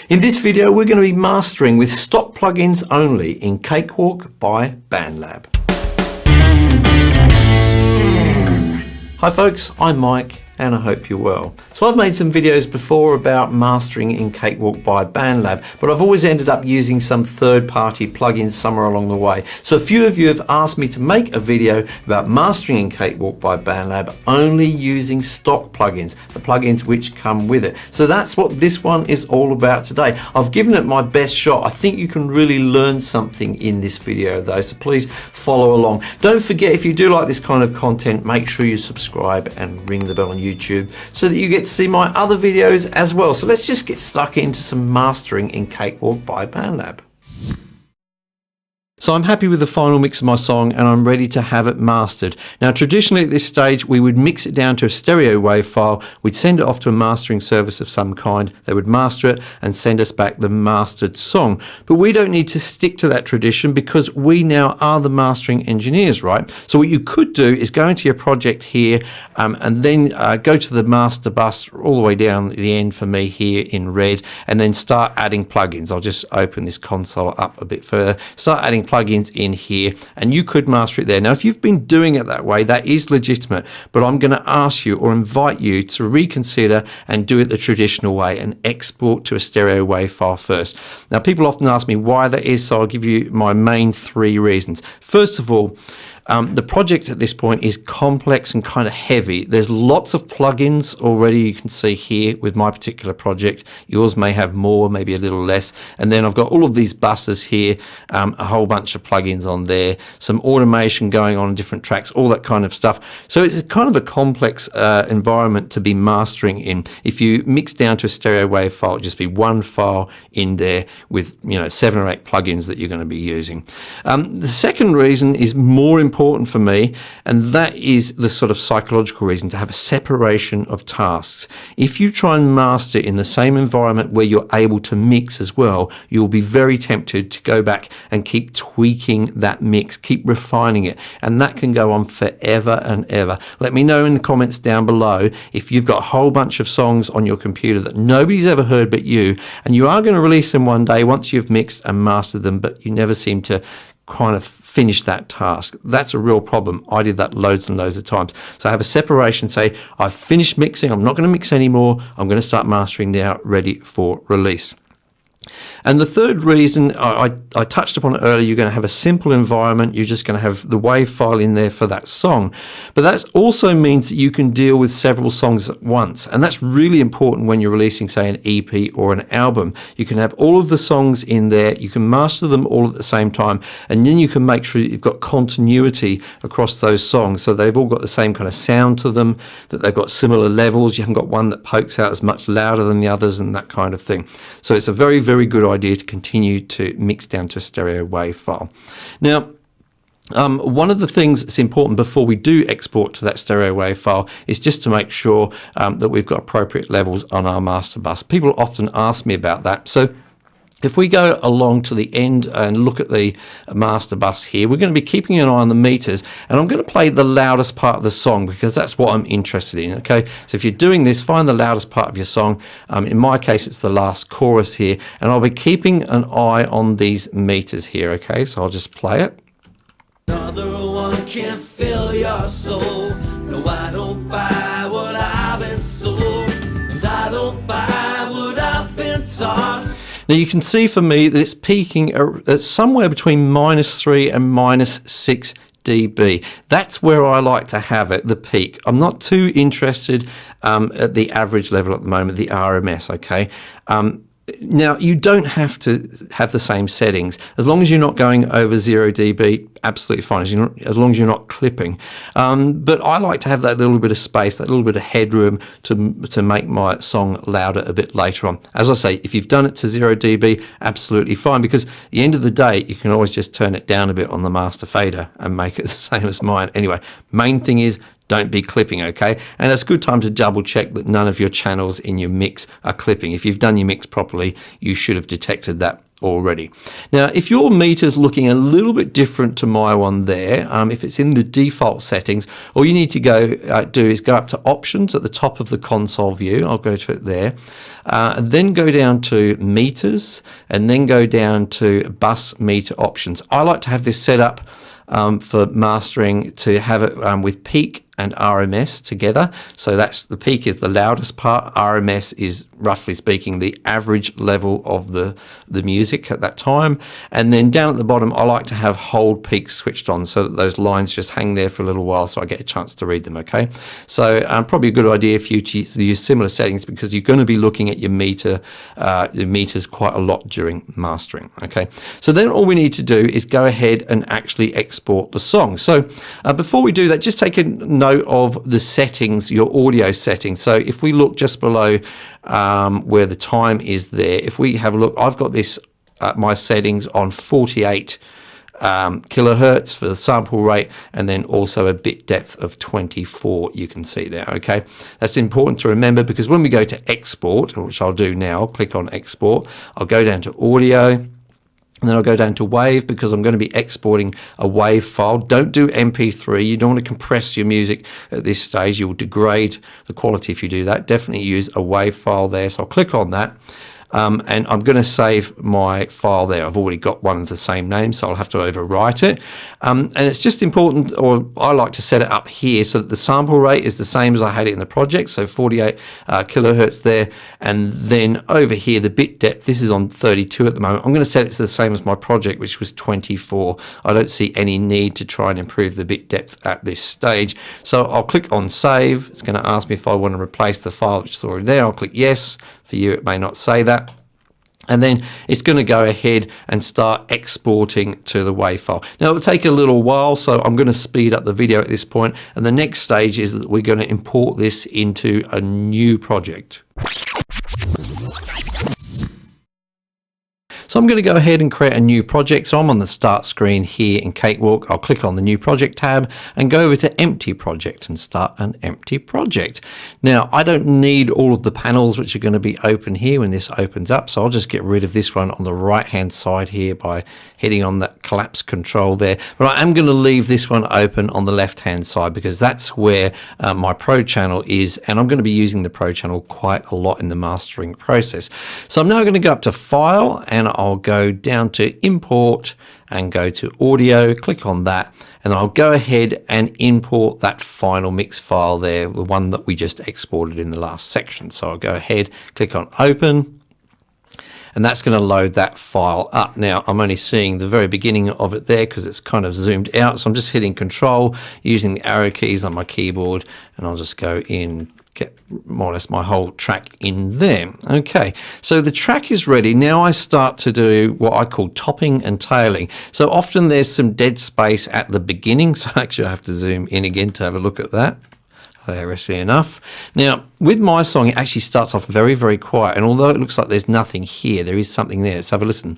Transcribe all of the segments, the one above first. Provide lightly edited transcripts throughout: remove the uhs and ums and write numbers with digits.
In this video, we're going to be mastering with stock plugins only in Cakewalk by Bandlab. Hi folks, I'm Mike and I hope you're well. So I've made some videos before about mastering in Cakewalk by Bandlab, but I've always ended up using some third-party plugins somewhere along the way. So a few of you have asked me to make a video about mastering in Cakewalk by Bandlab only using stock plugins, the plugins which come with it. So that's what this one is all about today. I've given it my best shot. I think you can really learn something in this video though, so please follow along. Don't forget, if you do like this kind of content, make sure you subscribe and ring the bell on YouTube so that you get to see my other videos as well. So let's just get stuck into some mastering in Cakewalk by Bandlab. So I'm happy with the final mix of my song and I'm ready to have it mastered. Now traditionally at this stage we would mix it down to a stereo wave file, we'd send it off to a mastering service of some kind, they would master it and send us back the mastered song. But we don't need to stick to that tradition because we now are the mastering engineers, right? So what you could do is go into your project here and then go to the master bus all the way down the end for me here in red, and then start adding plugins. I'll just open this console up a bit further, start adding plugins in here, and you could master it there. Now if you've been doing it that way, that is legitimate, but I'm going to ask you or invite you to reconsider and do it the traditional way and export to a stereo wave file first. Now people often ask me why that is, so I'll give you my main three reasons. First of all, the project at this point is complex and kind of heavy. There's lots of plugins already you can see here with my particular project. Yours may have more, maybe a little less. And then I've got all of these buses here, a whole bunch of plugins on there, some automation going on different tracks, all that kind of stuff. So it's kind of a complex environment to be mastering in. If you mix down to a stereo wave file, it'll just be one file in there with 7 or 8 plugins that you're going to be using. The second reason is more important for me, and that is the sort of psychological reason, to have a separation of tasks. If you try and master in the same environment where you're able to mix as well, you'll be very tempted to go back and keep tweaking that mix, keep refining it, and that can go on forever and ever. Let me know in the comments down below if you've got a whole bunch of songs on your computer that nobody's ever heard but you, and you are going to release them one day once you've mixed and mastered them, but you never seem to kind of finish that task. That's a real problem. I did that loads and loads of times. So I have a separation, say I've finished mixing, I'm not going to mix anymore, I'm going to start mastering now, ready for release. And the third reason, I touched upon it earlier, you're going to have a simple environment, you're just going to have the WAV file in there for that song. But that also means that you can deal with several songs at once. And that's really important when you're releasing, say, an EP or an album. You can have all of the songs in there, you can master them all at the same time, and then you can make sure that you've got continuity across those songs. So they've all got the same kind of sound to them, that they've got similar levels, you haven't got one that pokes out as much louder than the others and that kind of thing. So it's a very, very good idea to continue to mix down to a stereo wave file. Now, one of the things that's important before we do export to that stereo wave file is just to make sure that we've got appropriate levels on our master bus. People often ask me about that. So if we go along to the end and look at the master bus here, we're going to be keeping an eye on the meters, and I'm going to play the loudest part of the song because that's what I'm interested in. Okay, so if you're doing this, find the loudest part of your song. In my case, it's the last chorus here, and I'll be keeping an eye on these meters here. Okay, so I'll just play it. Another one can fill your soul. No, I don't buy what I've been sold, and I don't buy what I've been taught. Now you can see for me that it's peaking at somewhere between -3 and -6 dB. That's where I like to have it, the peak. I'm not too interested at the average level at the moment, the RMS, okay? Now, you don't have to have the same settings. As long as you're not going over 0 dB, absolutely fine, as long as you're not clipping. But I like to have that little bit of space, that little bit of headroom to make my song louder a bit later on. As I say, if you've done it to 0 dB, absolutely fine, because at the end of the day, you can always just turn it down a bit on the master fader and make it the same as mine. Anyway, main thing is, don't be clipping, okay? And it's a good time to double check that none of your channels in your mix are clipping. If you've done your mix properly, you should have detected that already. Now, if your meter's looking a little bit different to my one there, if it's in the default settings, all you need to go do is go up to options at the top of the console view. I'll go to it there. And then go down to meters, and then go down to bus meter options. I like to have this set up for mastering to have it with peak and RMS together. So that's the peak is the loudest part. RMS is, roughly speaking, the average level of the music at that time. And then down at the bottom, I like to have hold peak switched on so that those lines just hang there for a little while so I get a chance to read them, okay? So probably a good idea for you to use similar settings because you're going to be looking at your meters quite a lot during mastering, okay? So then all we need to do is go ahead and actually export the song. So before we do that, just take a note of the settings, your audio settings. So if we look just below where the time is there, if we have a look, I've got this my settings on 48 kilohertz for the sample rate, and then also a bit depth of 24, you can see there, okay? That's important to remember because when we go to export, which I'll do now, I'll click on export, I'll go down to audio, and then I'll go down to wave because I'm going to be exporting a wave file. Don't do MP3. You don't want to compress your music at this stage. You'll degrade the quality if you do that. Definitely use a wave file there. So I'll click on that. And I'm going to save my file there. I've already got one of the same name, so I'll have to overwrite it. And it's just important, or I like to set it up here so that the sample rate is the same as I had it in the project, so 48 kilohertz there. And then over here, the bit depth, this is on 32 at the moment. I'm going to set it to the same as my project, which was 24. I don't see any need to try and improve the bit depth at this stage. So I'll click on save. It's going to ask me if I want to replace the file which is already there. I'll click yes. For you, it may not say that. And then it's going to go ahead and start exporting to the WAV file. Now, it will take a little while, so I'm going to speed up the video at this point. And the next stage is that we're going to import this into a new project. So I'm going to go ahead and create a new project. So I'm on the start screen here in Cakewalk. I'll click on the new project tab and go over to empty project and start an empty project. Now I don't need all of the panels which are going to be open here when this opens up. So I'll just get rid of this one on the right hand side here by hitting on that collapse control there. But I am going to leave this one open on the left hand side because that's where my Pro channel is, and I'm going to be using the Pro channel quite a lot in the mastering process. So I'm now going to go up to File and I'll go down to Import and go to Audio, click on that, and I'll go ahead and import that final mix file there, the one that we just exported in the last section. So I'll go ahead, click on Open, and that's going to load that file up. Now I'm only seeing the very beginning of it there because it's kind of zoomed out, so I'm just hitting Control using the arrow keys on my keyboard, and I'll just go in, get more or less my whole track in there. Okay, so the track is ready. Now I start to do what I call topping and tailing. So often there's some dead space at the beginning, so actually I have to zoom in again to have a look at that. Hilariously enough. Now with my song, it actually starts off very, very quiet, and although it looks like there's nothing here, there is something there. Let's have a listen.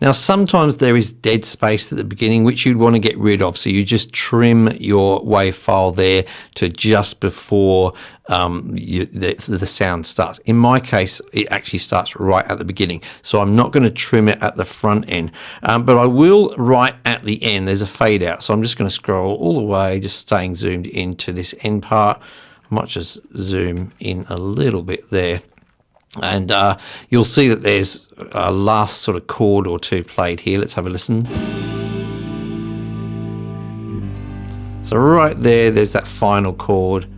Now, sometimes there is dead space at the beginning, which you'd want to get rid of. So you just trim your WAV file there to just before the sound starts. In my case, it actually starts right at the beginning. So I'm not going to trim it at the front end, but I will right at the end. There's a fade out. So I'm just going to scroll all the way, just staying zoomed into this end part. I might just zoom in a little bit there. And you'll see that there's a last sort of chord or two played here. Let's have a listen. So right there's that final chord.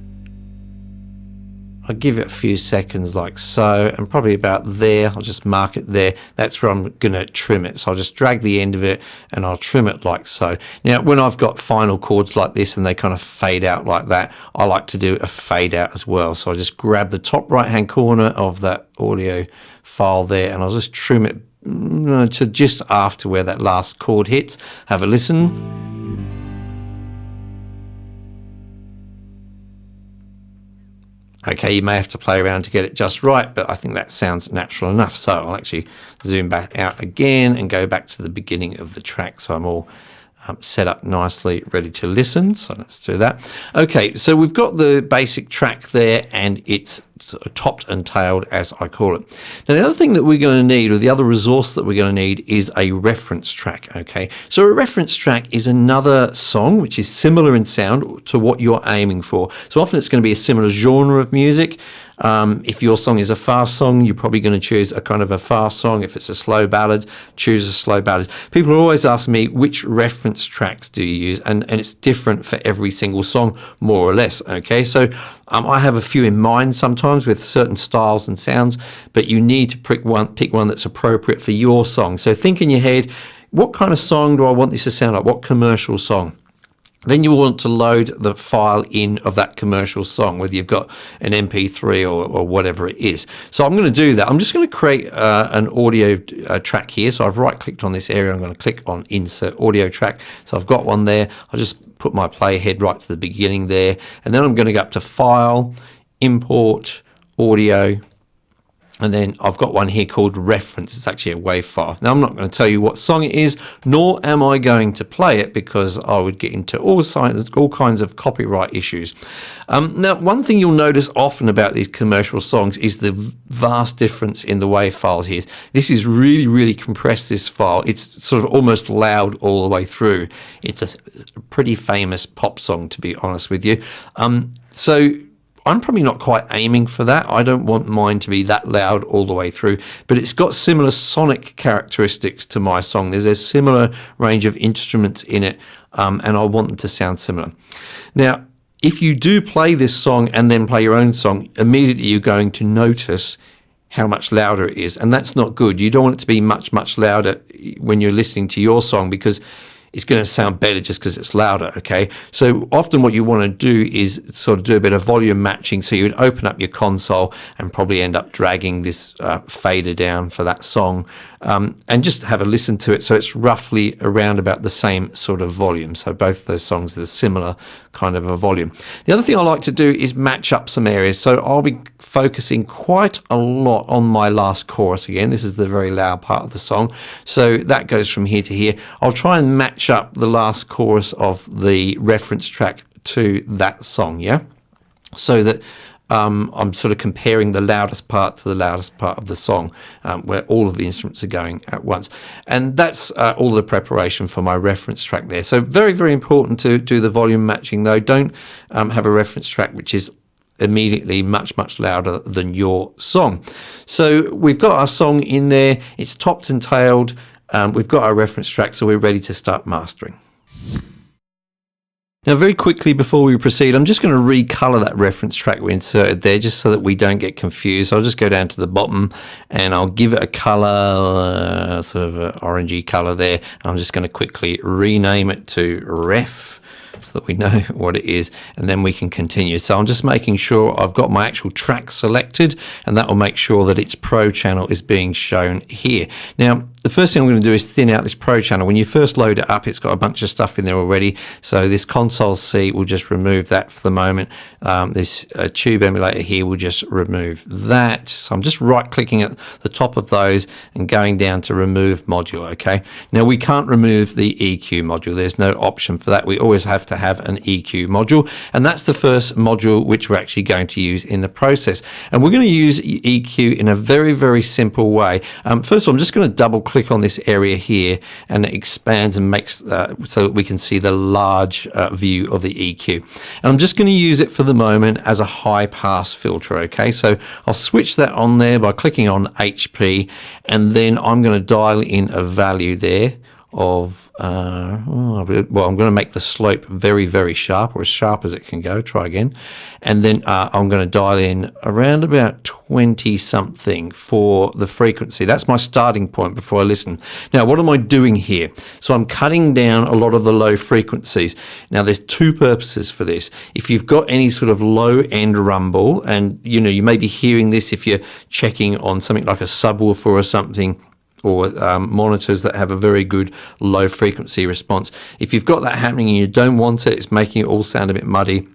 I'll give it a few seconds like so, and probably about there, I'll just mark it there. That's where I'm going to trim it. So I'll just drag the end of it and I'll trim it like so. Now, when I've got final chords like this and they kind of fade out like that, I like to do a fade out as well. So I just grab the top right hand corner of that audio file there and I'll just trim it to just after where that last chord hits. Have a listen. Okay, you may have to play around to get it just right, but I think that sounds natural enough. So I'll actually zoom back out again and go back to the beginning of the track so I'm all set up nicely, ready to listen. So let's do that. Okay, so we've got the basic track there, and it's sort of topped and tailed, as I call it. Now, the other thing that we're going to need, or the other resource that we're going to need, is a reference track. Okay, so a reference track is another song which is similar in sound to what you're aiming for. So often it's going to be a similar genre of music. If your song is a fast song, you're probably going to choose a kind of a fast song. If it's a slow ballad, choose a slow ballad. People are always asking me, which reference tracks do you use? And it's different for every single song, more or less. Okay, so I have a few in mind sometimes with certain styles and sounds, but you need to pick one that's appropriate for your song. So think in your head, what kind of song do I want this to sound like? What commercial song? Then you want to load the file in of that commercial song, whether you've got an MP3 or whatever it is. So I'm going to do that. I'm just going to create an audio track here. So I've right-clicked on this area. I'm going to click on Insert Audio Track. So I've got one there. I'll just put my playhead right to the beginning there. And then I'm going to go up to File, Import, Audio. And then I've got one here called Reference. It's actually a WAV file. Now, I'm not going to tell you what song it is, nor am I going to play it, because I would get into all kinds of copyright issues. Now, one thing you'll notice often about these commercial songs is the vast difference in the WAV files here. This is really, really compressed, this file. It's sort of almost loud all the way through. It's a pretty famous pop song, to be honest with you. So I'm probably not quite aiming for that. I don't want mine to be that loud all the way through, but it's got similar sonic characteristics to my song. There's a similar range of instruments in it, and I want them to sound similar. Now, if you do play this song and then play your own song, immediately you're going to notice how much louder it is, and that's not good. You don't want it to be much, much louder when you're listening to your song, because it's going to sound better just because it's louder, okay? So often what you want to do is sort of do a bit of volume matching. So you would open up your console and probably end up dragging this fader down for that song, and just have a listen to it. So it's roughly around about the same sort of volume. So both those songs are similar kind of a volume. The other thing I like to do is match up some areas. So I'll be focusing quite a lot on my last chorus again. This is the very loud part of the song. So that goes from here to here. I'll try and match up the last chorus of the reference track to that song, yeah? So that I'm sort of comparing the loudest part to the loudest part of the song, where all of the instruments are going at once. And that's all the preparation for my reference track there. So very, very important to do the volume matching, though. Don't have a reference track which is immediately much, much louder than your song. So we've got our song in there. It's topped and tailed. We've got our reference track, so we're ready to start mastering. Now, very quickly before we proceed, I'm just going to recolor that reference track we inserted there, just so that we don't get confused. I'll just go down to the bottom and I'll give it a color, sort of an orangey color there. And I'm just going to quickly rename it to Ref, so that we know what it is, and then we can continue. So I'm just making sure I've got my actual track selected, and that will make sure that its Pro channel is being shown here. Now, the first thing I'm going to do is thin out this Pro channel. When you first load it up, it's got a bunch of stuff in there already. So this console C will just remove that for the moment. This tube emulator here will just remove that. So I'm just right clicking at the top of those and going down to remove module, okay? Now we can't remove the EQ module. There's no option for that. We always have to have an EQ module, and that's the first module which we're actually going to use in the process. And we're going to use EQ in a very, very simple way. First of all, I'm just going to double click on this area here, and it expands and makes so that we can see the large view of the EQ. And I'm just going to use it for the moment as a high pass filter, okay? So I'll switch that on there by clicking on HP, and then I'm going to dial in a value there of well, I'm going to make the slope very, very sharp, or as sharp as it can go. Try again. And then I'm going to dial in around about 20 something for the frequency. That's my starting point before I listen. Now, what am I doing here? So I'm cutting down a lot of the low frequencies. Now, there's two purposes for this. If you've got any sort of low end rumble, and you know, you may be hearing this if you're checking on something like a subwoofer or something, or monitors that have a very good low frequency response. If you've got that happening and you don't want it, it's making it all sound a bit muddy,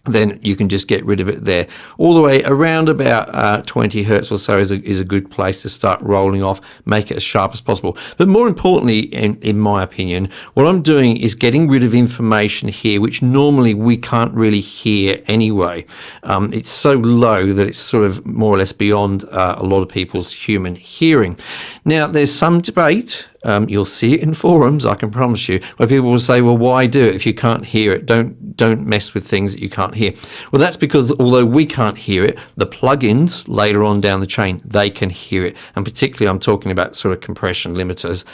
then you can just get rid of it there. All the way around about 20 hertz or so is a good place to start rolling off, make it as sharp as possible. But more importantly, in my opinion, what I'm doing is getting rid of information here, which normally we can't really hear anyway. It's so low that it's sort of more or less beyond a lot of people's human hearing. Now, there's some debate. You'll see it in forums, I can promise you, where people will say, well, why do it if you can't hear it? Don't mess with things that you can't hear. Well, that's because although we can't hear it, the plugins later on down the chain, they can hear it. And particularly I'm talking about sort of compression limiters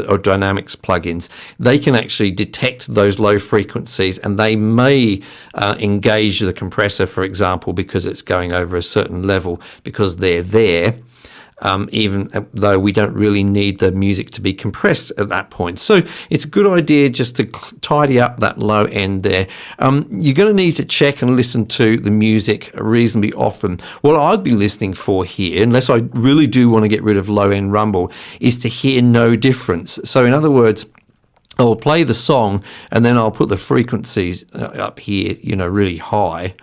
or dynamics plugins. They can actually detect those low frequencies, and they may engage the compressor, for example, because it's going over a certain level, because they're there. Even though we don't really need the music to be compressed at that point. So it's a good idea just to tidy up that low end there. You're going to need to check and listen to the music reasonably often. What I'd be listening for here, unless I really do want to get rid of low end rumble, is to hear no difference. So in other words, I'll play the song and then I'll put the frequencies up here, really high.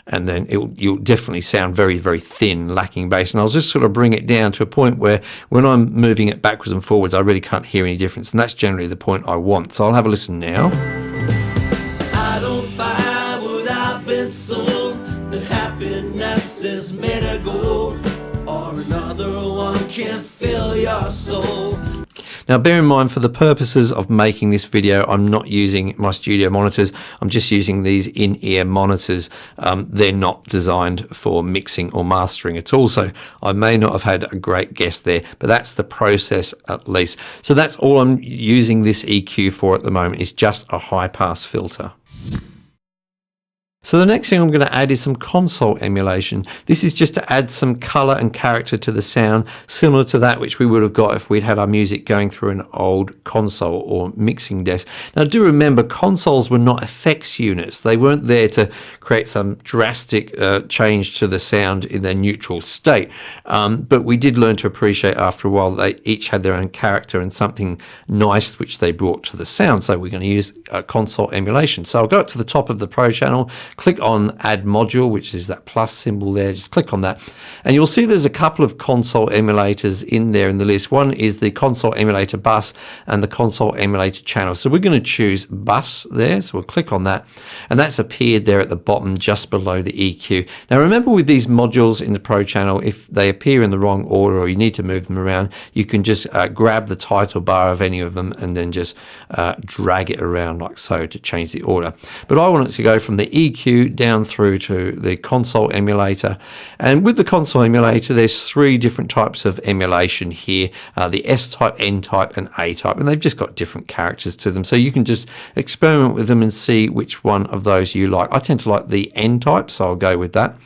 And then you'll definitely sound very, very thin, lacking bass. And I'll just sort of bring it down to a point where when I'm moving it backwards and forwards, I really can't hear any difference. And that's generally the point I want. So I'll have a listen now. I don't buy what I've been sold, that happiness is made of gold, or another one can fill your soul. Now, bear in mind, for the purposes of making this video, I'm not using my studio monitors. I'm just using these in-ear monitors. They're not designed for mixing or mastering at all. So I may not have had a great guess there, but that's the process at least. So that's all I'm using this EQ for at the moment, is just a high pass filter. So the next thing I'm going to add is some console emulation. This is just to add some color and character to the sound, similar to that which we would have got if we'd had our music going through an old console or mixing desk. Now, do remember, consoles were not effects units. They weren't there to create some drastic change to the sound in their neutral state. But we did learn to appreciate after a while that they each had their own character and something nice which they brought to the sound. So we're going to use console emulation. So I'll go up to the top of the Pro channel, click on Add Module, which is that plus symbol there. Just click on that. And you'll see there's a couple of console emulators in there in the list. One is the console emulator bus and the console emulator channel. So we're going to choose bus there. So we'll click on that. And that's appeared there at the bottom just below the EQ. Now remember, with these modules in the Pro channel, if they appear in the wrong order or you need to move them around, you can just grab the title bar of any of them and then just drag it around like so to change the order. But I want it to go from the EQ down through to the console emulator. And with the console emulator, there's three different types of emulation here, the S-type, N-type and A-type, and they've just got different characters to them. So you can just experiment with them and see which one of those you like. I tend to like the N-type, so I'll go with that.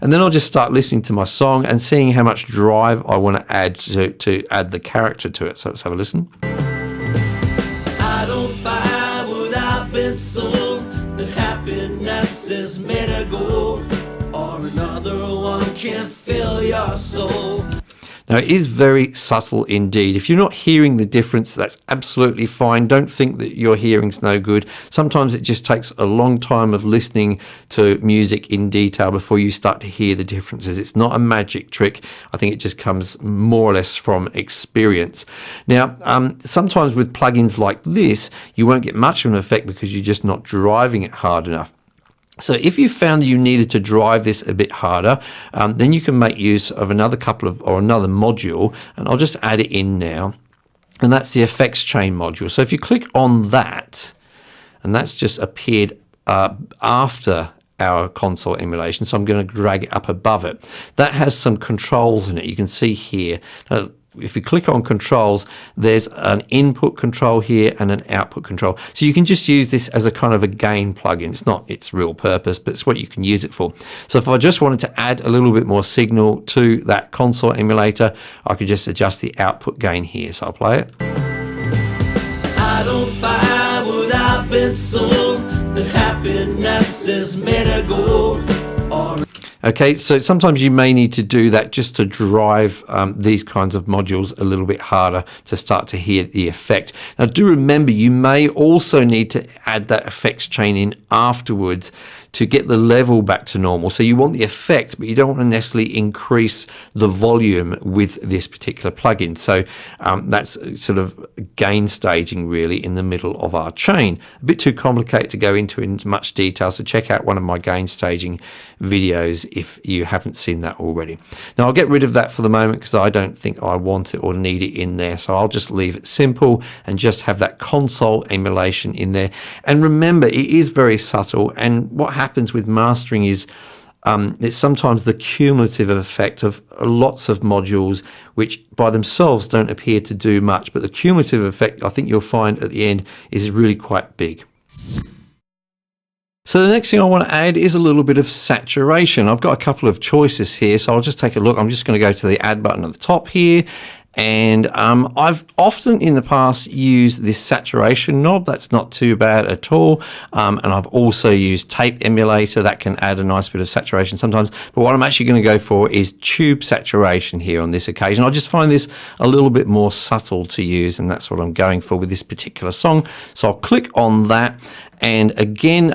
And then I'll just start listening to my song and seeing how much drive I want to add to add the character to it. So let's have a listen. I don't buy what I've been sold, that happiness is made of gold, or another one can fill your soul. Now, it is very subtle indeed. If you're not hearing the difference, that's absolutely fine. Don't think that your hearing's no good. Sometimes it just takes a long time of listening to music in detail before you start to hear the differences. It's not a magic trick. I think it just comes more or less from experience. Now, sometimes with plugins like this, you won't get much of an effect because you're just not driving it hard enough. So if you found that you needed to drive this a bit harder, then you can make use of another module, and I'll just add it in now. And that's the effects chain module. So if you click on that, and that's just appeared after our console emulation, so I'm going to drag it up above it. That has some controls in it. You can see here. Now, if you click on controls, there's an input control here and an output control. So you can just use this as a kind of a gain plugin. It's not its real purpose, but it's what you can use it for. So if I just wanted to add a little bit more signal to that console emulator, I could just adjust the output gain here. So I'll play it. I don't buy what I've been sold, that happiness is made of gold. Okay, so sometimes you may need to do that just to drive these kinds of modules a little bit harder to start to hear the effect. Now, do remember, you may also need to add that effects chain in afterwards to get the level back to normal. So you want the effect, but you don't want to necessarily increase the volume with this particular plugin. So that's sort of gain staging really in the middle of our chain. A bit too complicated to go into in much detail, so check out one of my gain staging videos if you haven't seen that already. Now I'll get rid of that for the moment because I don't think I want it or need it in there, so I'll just leave it simple and just have that console emulation in there. And remember, it is very subtle, and what happens with mastering is it's sometimes the cumulative effect of lots of modules which by themselves don't appear to do much, but the cumulative effect, I think you'll find at the end, is really quite big. So the next thing I want to add is a little bit of saturation. I've got a couple of choices here, so I'll just take a look. I'm just going to go to the add button at the top here, and I've often in the past used this saturation knob. That's not too bad at all. And I've also used tape emulator. That can add a nice bit of saturation sometimes. But what I'm actually going to go for is tube saturation here on this occasion. I just find this a little bit more subtle to use, and that's what I'm going for with this particular song. So I'll click on that. And again,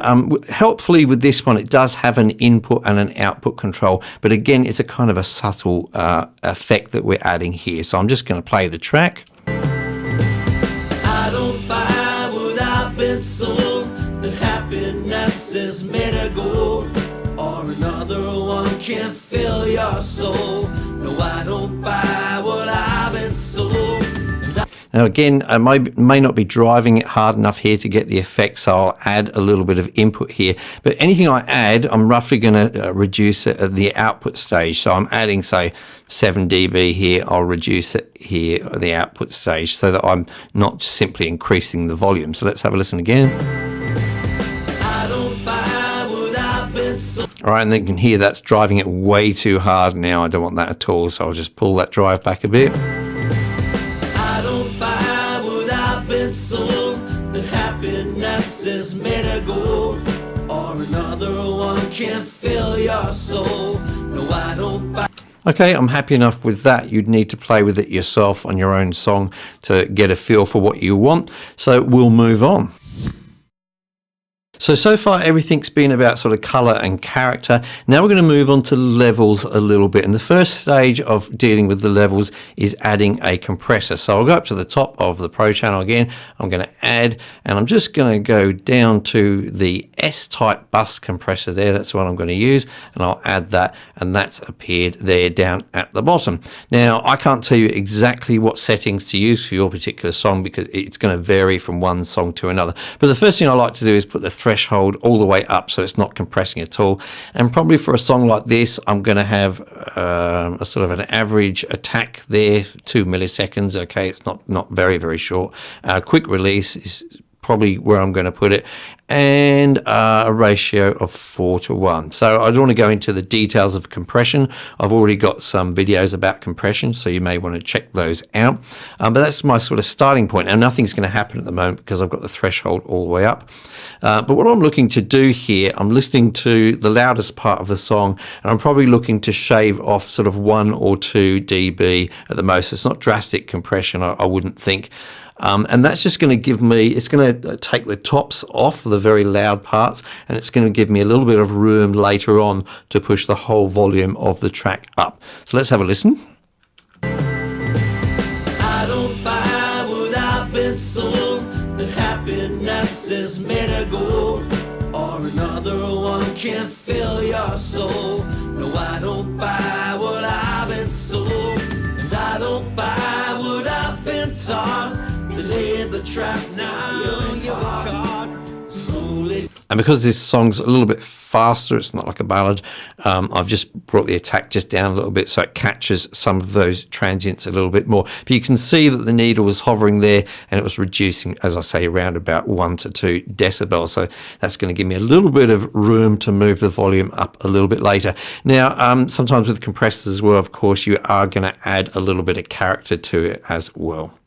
helpfully with this one, it does have an input and an output control, but again, it's a kind of a subtle effect that we're adding here. So I'm just going to play the track. I don't buy what I've been sold, that happiness is made of gold, or another one can fill your soul. No, I don't buy what I've been sold. Now again, I may not be driving it hard enough here to get the effect, so I'll add a little bit of input here. But anything I add, I'm roughly going to reduce it at the output stage. So I'm adding, say, 7 dB here. I'll reduce it here at the output stage so that I'm not simply increasing the volume. So let's have a listen again. I don't buy what I've been sold. All right, and then you can hear that's driving it way too hard now. I don't want that at all, so I'll just pull that drive back a bit. Soul, that happiness is made of gold, or another one can fill your soul. No, I don't buy. Okay, I'm happy enough with that. You'd need to play with it yourself on your own song to get a feel for what you want. So we'll move on. So far everything's been about sort of color and character. Now we're going to move on to levels a little bit. And the first stage of dealing with the levels is adding a compressor. So I'll go up to the top of the Pro channel again. I'm going to add, and I'm just going to go down to the S-type bus compressor there. That's what I'm going to use. And I'll add that, and that's appeared there down at the bottom. Now I can't tell you exactly what settings to use for your particular song because it's going to vary from one song to another. But the first thing I like to do is put the threshold all the way up so it's not compressing at all. And probably for a song like this, I'm going to have a sort of an average attack there, 2 milliseconds. Okay, it's not very, very short. Quick release is probably where I'm going to put it, and a ratio of 4:1. So I don't want to go into the details of compression. I've already got some videos about compression, so you may want to check those out. But that's my sort of starting point, and nothing's going to happen at the moment because I've got the threshold all the way up. But what I'm looking to do here, I'm listening to the loudest part of the song, and I'm probably looking to shave off sort of 1 or 2 dB at the most. It's not drastic compression, I wouldn't think. And that's just going to give me, it's going to take the tops off the very loud parts, and it's going to give me a little bit of room later on to push the whole volume of the track up. So let's have a listen. I don't buy what I've been sold, that happiness is made of gold, or another one can fill your soul. No, I don't buy what I've been sold, and I don't buy what I've been taught. Lay the trap now, you're caught slowly. And because this song's a little bit faster, it's not like a ballad, I've just brought the attack just down a little bit so it catches some of those transients a little bit more. But you can see that the needle was hovering there and it was reducing, as I say, around about 1 to 2 decibels. So that's going to give me a little bit of room to move the volume up a little bit later. Now, sometimes with compressors as well, of course, you are going to add a little bit of character to it as well.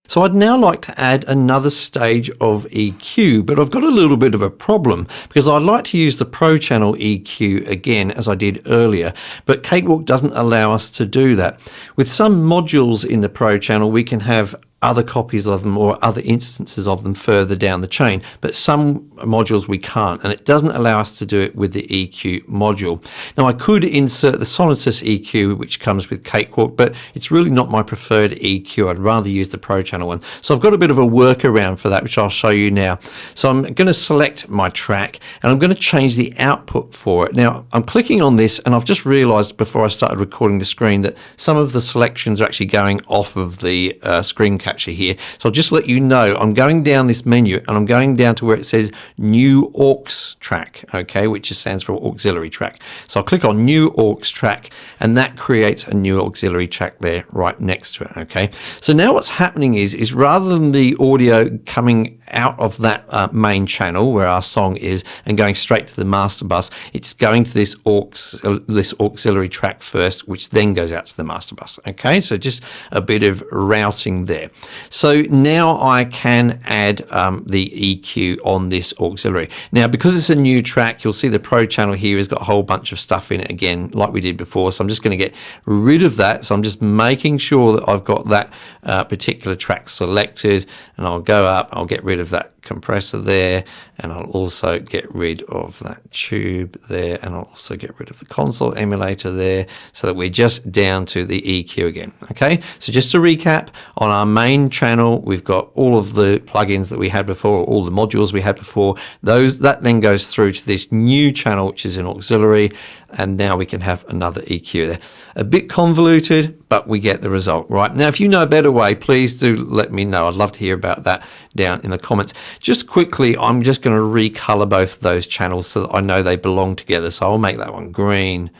So I'd now like to add another stage of EQ, but I've got a little bit of a problem because I'd like to use the Pro Channel EQ again as I did earlier, but Cakewalk doesn't allow us to do that. With some modules in the Pro Channel, we can have other copies of them or other instances of them further down the chain, but some modules we can't, and it doesn't allow us to do it with the EQ module. Now I could insert the Sonatus EQ, which comes with Cakewalk, but it's really not my preferred EQ. I'd rather use the Pro Channel one. So I've got a bit of a workaround for that, which I'll show you now. So I'm going to select my track and I'm going to change the output for it. Now I'm clicking on this and I've just realized before I started recording the screen that some of the selections are actually going off of the screen capture here. So I'll just let you know I'm going down this menu and I'm going down to where it says new aux track, okay, which just stands for auxiliary track. So I'll click on new aux track and that creates a new auxiliary track there right next to it, okay. So now what's happening is rather than the audio coming out of that main channel where our song is and going straight to the master bus, it's going to this auxiliary track first, which then goes out to the master bus, okay. So just a bit of routing there. So now I can add the EQ on this auxiliary. Now because it's a new track, you'll see the Pro Channel here has got a whole bunch of stuff in it again like we did before, so I'm just going to get rid of that. So I'm just making sure that I've got that particular track selected, and I'll go up, I'll get rid of that compressor there, and I'll also get rid of that tube there, and I'll also get rid of the console emulator there, so that we're just down to the EQ again. Okay, so just to recap, on our main channel we've got all of the plugins that we had before, or all the modules we had before. That then goes through to this new channel, which is an auxiliary, and now we can have another EQ there. A bit convoluted, but we get the result, right? Now if you know a better way, please do let me know. I'd love to hear about that down in the comments. Just quickly, I'm just going to recolor both of those channels so that I know they belong together. So I'll make that one green,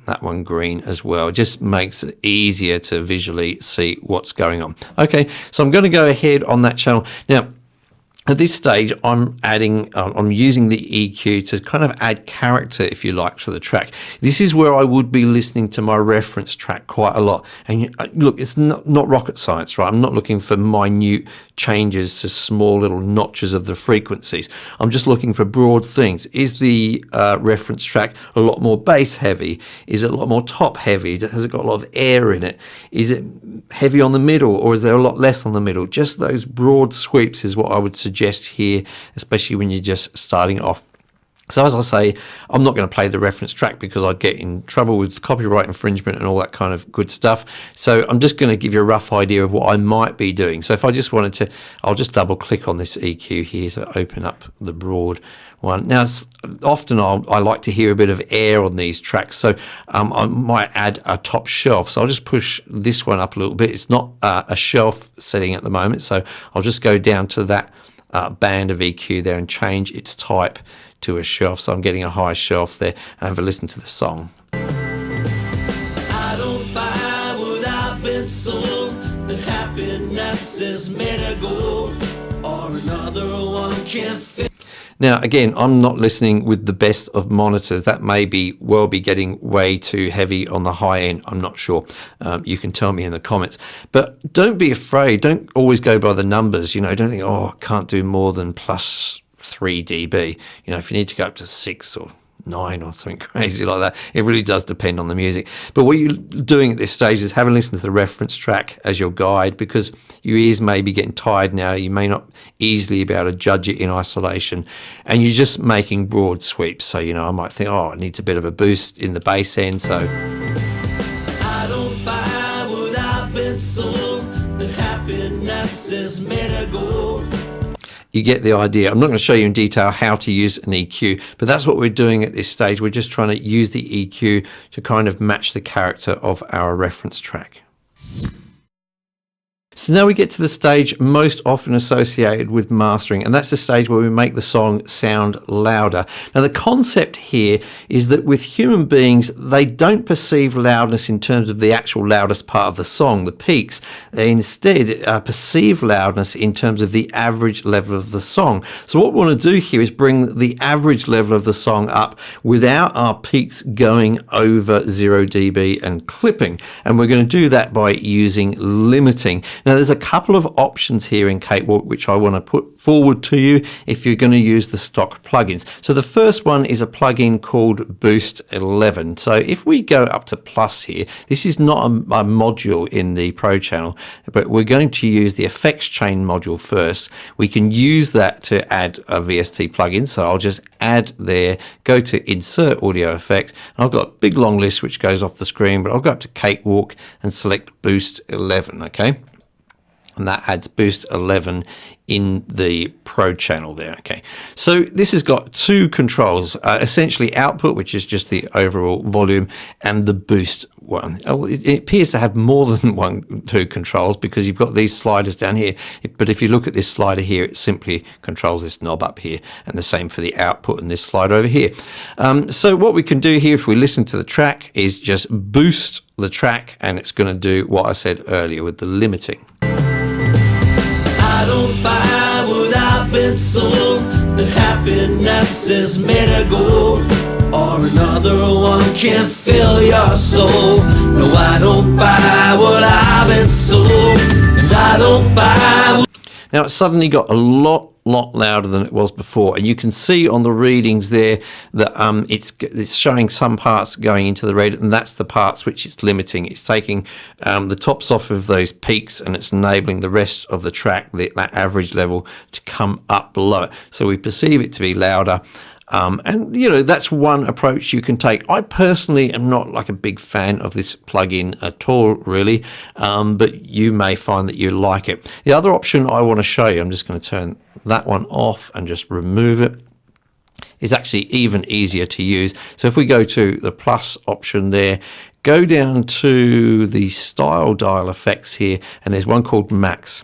that one green as well. It just makes it easier to visually see what's going on. Okay, so I'm going to go ahead on that channel. Now, at this stage, I'm using the EQ to kind of add character, if you like, to the track. This is where I would be listening to my reference track quite a lot. And look, it's not rocket science, right? I'm not looking for minute changes to small little notches of the frequencies. I'm just looking for broad things. Is the reference track a lot more bass heavy? Is it a lot more top heavy? Has it got a lot of air in it? Is it heavy on the middle, or is there a lot less on the middle? Just those broad sweeps is what I would suggest here, especially when you're just starting off. So as I say, I'm not going to play the reference track because I'd get in trouble with copyright infringement and all that kind of good stuff. So I'm just going to give you a rough idea of what I might be doing. So if I just wanted to, I'll just double click on this EQ here to open up the broad one. Now, often I like to hear a bit of air on these tracks, so I might add a top shelf. So I'll just push this one up a little bit. It's not a shelf setting at the moment, so I'll just go down to that band of EQ there and change its type to a shelf. So I'm getting a high shelf there, and have a listen to the song. I don't buy what I've been sold, that happiness is made of gold, or another one can't fit. Now, again, I'm not listening with the best of monitors. That may be getting way too heavy on the high end. I'm not sure. You can tell me in the comments. But don't be afraid. Don't always go by the numbers. You know, don't think, oh, I can't do more than plus 3 dB. You know, if you need to go up to 6 or 9 or something crazy like that, it really does depend on the music. But what you're doing at this stage is having listened to the reference track as your guide, because your ears may be getting tired now. You may not easily be able to judge it in isolation, and you're just making broad sweeps. So, you know, I might think, oh, it needs a bit of a boost in the bass end. So I don't buy what I've been sold, that happiness is made of gold. you get the idea. I'm not going to show you in detail how to use an EQ, but that's what we're doing at this stage. We're just trying to use the EQ to kind of match the character of our reference track. So now we get to the stage most often associated with mastering, and that's the stage where we make the song sound louder. Now the concept here is that with human beings, they don't perceive loudness in terms of the actual loudest part of the song, the peaks. They instead perceive loudness in terms of the average level of the song. So what we want to do here is bring the average level of the song up without our peaks going over 0 dB and clipping, and we're going to do that by using limiting. Now there's a couple of options here in Cakewalk which I want to put forward to you if you're going to use the stock plugins. So the first one is a plugin called Boost 11. So if we go up to plus here, this is not a module in the Pro channel, but we're going to use the effects chain module first. We can use that to add a VST plugin. So I'll just add there, go to insert audio effect. And I've got a big long list which goes off the screen, but I'll go up to Cakewalk and select Boost 11, okay? And that adds Boost 11 in the Pro channel there, okay? So this has got two controls, essentially output, which is just the overall volume, and the boost one. Oh, it appears to have more than two controls because you've got these sliders down here. But if you look at this slider here, it simply controls this knob up here, and the same for the output and this slider over here. So what we can do here, if we listen to the track, is just boost the track, and it's going to do what I said earlier with the limiting. I don't buy what I've been sold, that happiness is made of gold, or another one can fill your soul. No, I don't buy what I've been sold, and I don't buy what... Now it's suddenly got a lot louder than it was before, and you can see on the readings there that it's showing some parts going into the red, and that's the parts which it's limiting. It's taking the tops off of those peaks, and it's enabling the rest of the track, that average level, to come up below it. So we perceive it to be louder. And you know, that's one approach you can take. I personally am not like a big fan of this plugin at all, really, but you may find that you like it. The other option I want to show you, I'm just going to turn that one off and just remove it, is actually even easier to use. So if we go to the plus option there, go down to the style dial effects here, and there's one called Max.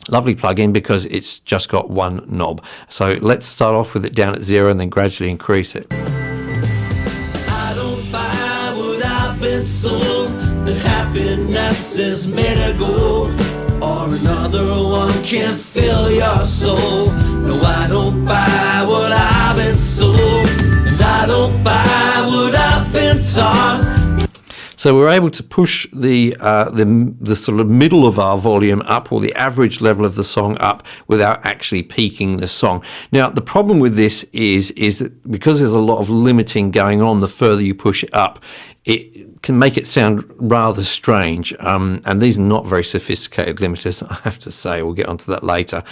Lovely plugin because it's just got one knob. So let's start off with it down at 0 and then gradually increase it. I don't buy what I've been sold, that happiness is made of gold, or another one can fill your soul. No, I don't buy what I've been sold, and I don't buy what I've been taught. So we're able to push the sort of middle of our volume up, or the average level of the song up, without actually peaking the song. Now the problem with this is that because there's a lot of limiting going on, the further you push it up, it can make it sound rather strange. And these are not very sophisticated limiters, I have to say. We'll get onto that later.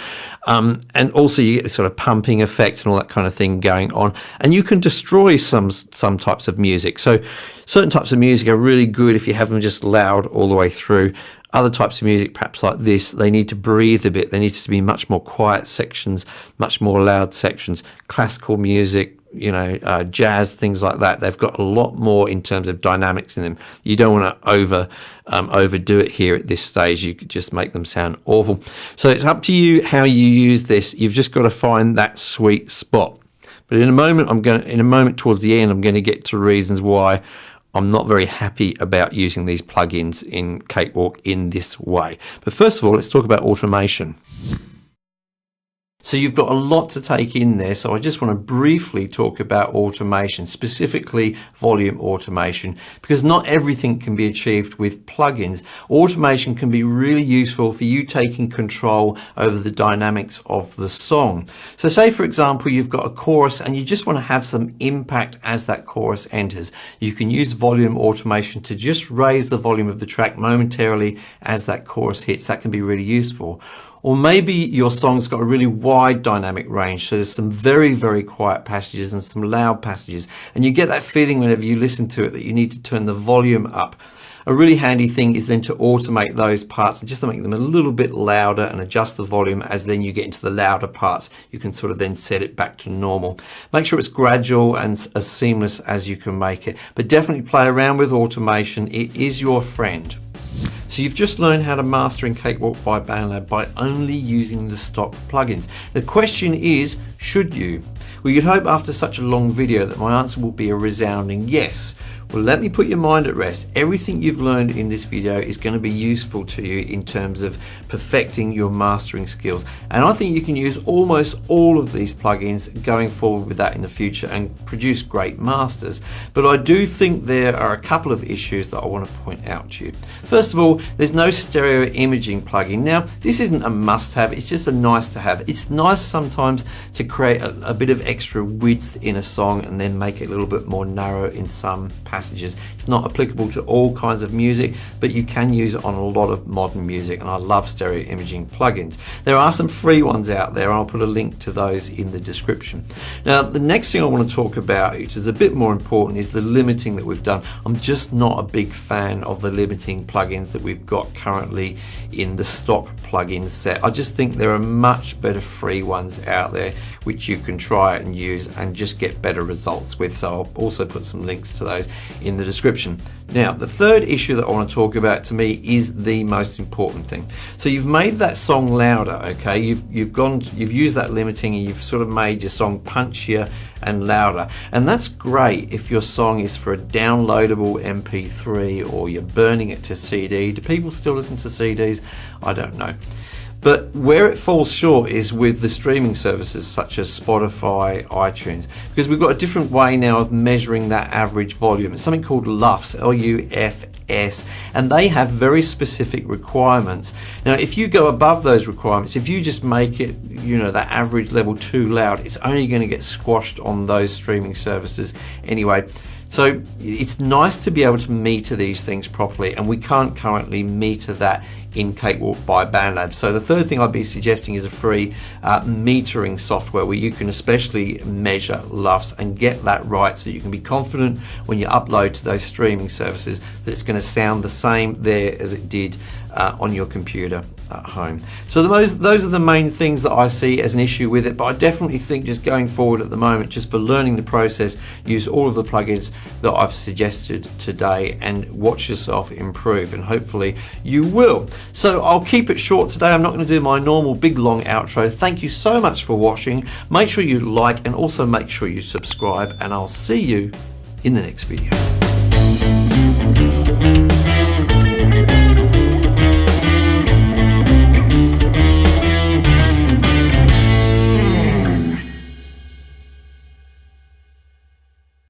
And also you get this sort of pumping effect and all that kind of thing going on. And you can destroy some types of music. So certain types of music are really good if you have them just loud all the way through. Other types of music, perhaps like this, they need to breathe a bit. There needs to be much more quiet sections, much more loud sections. Classical music, you know, jazz, things like that, they've got a lot more in terms of dynamics in them. You don't want to overdo it here at this stage. You could just make them sound awful. So it's up to you how you use this. You've just got to find that sweet spot. But in a moment towards the end, I'm going to get to reasons why I'm not very happy about using these plugins in Cakewalk in this way. But first of all, let's talk about automation. So you've got a lot to take in there, so I just want to briefly talk about automation, specifically volume automation, because not everything can be achieved with plugins. Automation can be really useful for you taking control over the dynamics of the song. So say, for example, you've got a chorus and you just want to have some impact as that chorus enters. You can use volume automation to just raise the volume of the track momentarily as that chorus hits. That can be really useful. Or maybe your song's got a really wide dynamic range, so there's some very, very quiet passages and some loud passages, and you get that feeling whenever you listen to it that you need to turn the volume up. A really handy thing is then to automate those parts and just to make them a little bit louder and adjust the volume as then you get into the louder parts. You can sort of then set it back to normal. Make sure it's gradual and as seamless as you can make it, but definitely play around with automation. It is your friend. So you've just learned how to master in Cakewalk by Bandlab by only using the stock plugins. The question is, should you? Well, you'd hope after such a long video that my answer will be a resounding yes. Well, let me put your mind at rest. Everything you've learned in this video is going to be useful to you in terms of perfecting your mastering skills. And I think you can use almost all of these plugins going forward with that in the future and produce great masters. But I do think there are a couple of issues that I want to point out to you. First of all, there's no stereo imaging plugin. Now, this isn't a must-have, it's just a nice to have. It's nice sometimes to create a bit of extra width in a song and then make it a little bit more narrow in some passages. It's not applicable to all kinds of music, but you can use it on a lot of modern music, and I love stereo imaging plugins. There are some free ones out there, and I'll put a link to those in the description. Now, the next thing I want to talk about, which is a bit more important, is the limiting that we've done. I'm just not a big fan of the limiting plugins that we've got currently in the stock plugin set. I just think there are much better free ones out there which you can try and use and just get better results with. So I'll also put some links to those in the description. Now, the third issue that I want to talk about, to me, is the most important thing. So you've made that song louder, okay? You've used that limiting and you've sort of made your song punchier and louder. And that's great if your song is for a downloadable MP3 or you're burning it to CD. Do people still listen to CDs? I don't know. But where it falls short is with the streaming services such as Spotify, iTunes, because we've got a different way now of measuring that average volume. It's something called LUFS, L-U-F-S, and they have very specific requirements. Now, if you go above those requirements, if you just make it, that average level too loud, it's only going to get squashed on those streaming services anyway. So it's nice to be able to meter these things properly, and we can't currently meter that in Cakewalk by Bandlab. So the third thing I'd be suggesting is a free metering software where you can especially measure LUFS and get that right, so you can be confident when you upload to those streaming services that it's going to sound the same there as it did on your computer at home. So those are the main things that I see as an issue with it, but I definitely think just going forward at the moment, just for learning the process, use all of the plugins that I've suggested today and watch yourself improve, and hopefully you will. So I'll keep it short today. I'm not going to do my normal big long outro. Thank you so much for watching. Make sure you like and also make sure you subscribe, and I'll see you in the next video.